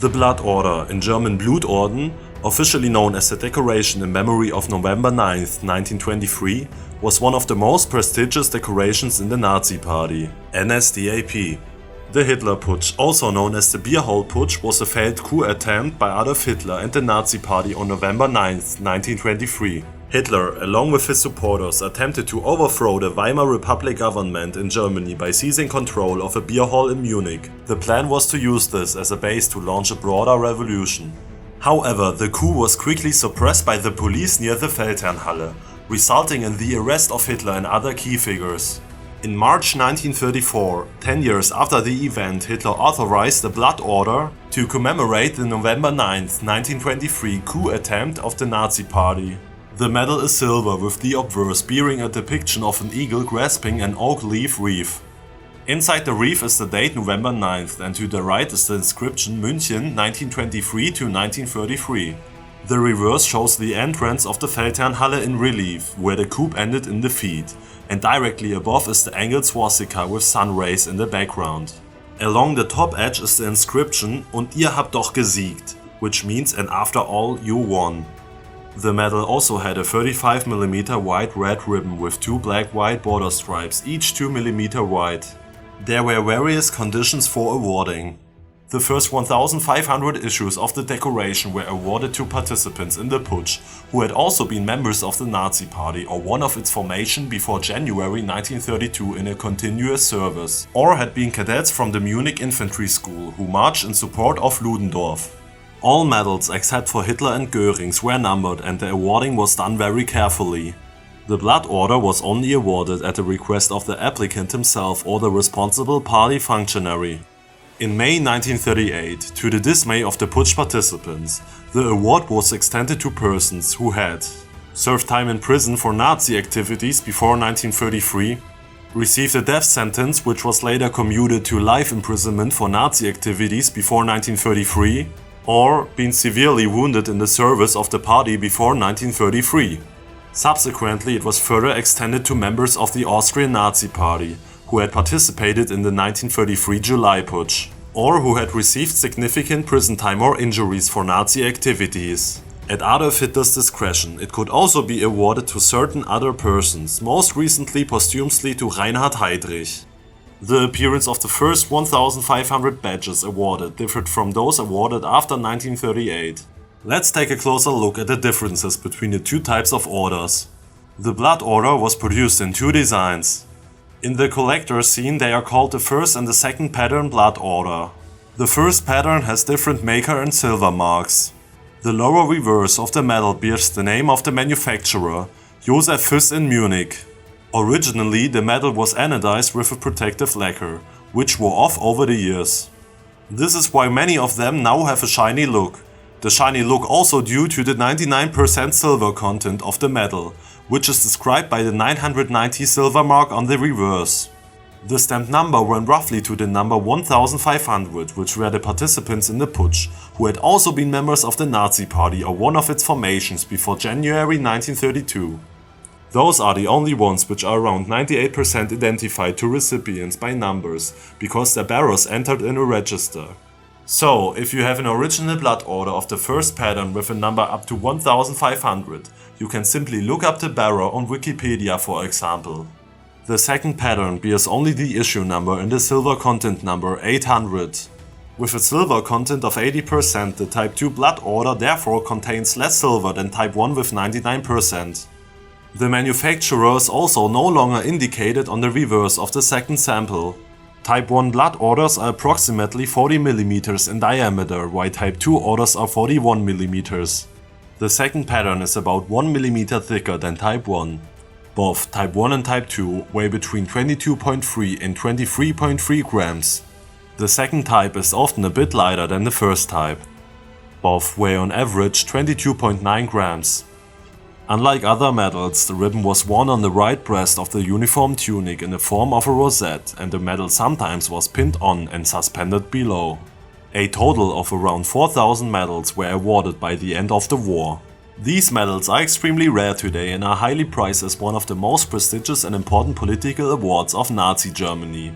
The Blood Order, in German Blutorden, officially known as the decoration in memory of November 9, 1923, was one of the most prestigious decorations in the Nazi Party, NSDAP. The Hitler Putsch, also known as the Beer Hall Putsch, was a failed coup attempt by Adolf Hitler and the Nazi Party on November 9, 1923. Hitler, along with his supporters, attempted to overthrow the Weimar Republic government in Germany by seizing control of a beer hall in Munich. The plan was to use this as a base to launch a broader revolution. However, the coup was quickly suppressed by the police near the Feldherrnhalle, resulting in the arrest of Hitler and other key figures. In March 1934, 10 years after the event, Hitler authorized the Blood Order to commemorate the November 9, 1923 coup attempt of the Nazi Party. The medal is silver with the obverse bearing a depiction of an eagle grasping an oak leaf wreath. Inside the wreath is the date November 9th, and to the right is the inscription München 1923 to 1933. The reverse shows the entrance of the Feldherrnhalle in relief, where the coup ended in defeat, and directly above is the angled swastika with sun rays in the background. Along the top edge is the inscription Und ihr habt doch gesiegt, which means and after all you won. The medal also had a 35mm wide red ribbon with two black-white border stripes, each 2mm wide. There were various conditions for awarding. The first 1,500 issues of the decoration were awarded to participants in the putsch who had also been members of the Nazi Party or one of its formation before January 1932 in a continuous service, or had been cadets from the Munich Infantry School who marched in support of Ludendorff. All medals except for Hitler and Göring's were numbered, and the awarding was done very carefully. The Blood Order was only awarded at the request of the applicant himself or the responsible party functionary. In May 1938, to the dismay of the putsch participants, the award was extended to persons who had served time in prison for Nazi activities before 1933, received a death sentence which was later commuted to life imprisonment for Nazi activities before 1933, or been severely wounded in the service of the party before 1933. Subsequently, it was further extended to members of the Austrian Nazi Party who had participated in the 1933 July Putsch, or who had received significant prison time or injuries for Nazi activities. At Adolf Hitler's discretion, it could also be awarded to certain other persons, most recently posthumously to Reinhard Heydrich. The appearance of the first 1,500 badges awarded differed from those awarded after 1938. Let's take a closer look at the differences between the two types of orders. The Blood Order was produced in two designs. In the collector's scene they are called the first and the second pattern Blood Order. The first pattern has different maker and silver marks. The lower reverse of the medal bears the name of the manufacturer, Josef Füss in Munich. Originally, the medal was anodized with a protective lacquer, which wore off over the years. This is why many of them now have a shiny look. The shiny look also due to the 99% silver content of the medal, which is described by the 990 silver mark on the reverse. The stamped number ran roughly to the number 1,500, which were the participants in the putsch, who had also been members of the Nazi Party or one of its formations before January 1932. Those are the only ones which are around 98% identified to recipients by numbers, because their bearers entered in a register. So, if you have an original blood order of the first pattern with a number up to 1,500, you can simply look up the bearer on Wikipedia, for example. The second pattern bears only the issue number and the silver content number 800. With a silver content of 80%, the Type 2 blood order therefore contains less silver than Type 1 with 99%. The manufacturer is also no longer indicated on the reverse of the second sample. Type 1 blood orders are approximately 40mm in diameter, while Type 2 orders are 41mm. The second pattern is about 1mm thicker than Type 1. Both Type 1 and Type 2 weigh between 22.3 and 23.3 grams. The second type is often a bit lighter than the first type. Both weigh on average 22.9 grams. Unlike other medals, the ribbon was worn on the right breast of the uniform tunic in the form of a rosette, and the medal sometimes was pinned on and suspended below. A total of around 4,000 medals were awarded by the end of the war. These medals are extremely rare today and are highly prized as one of the most prestigious and important political awards of Nazi Germany.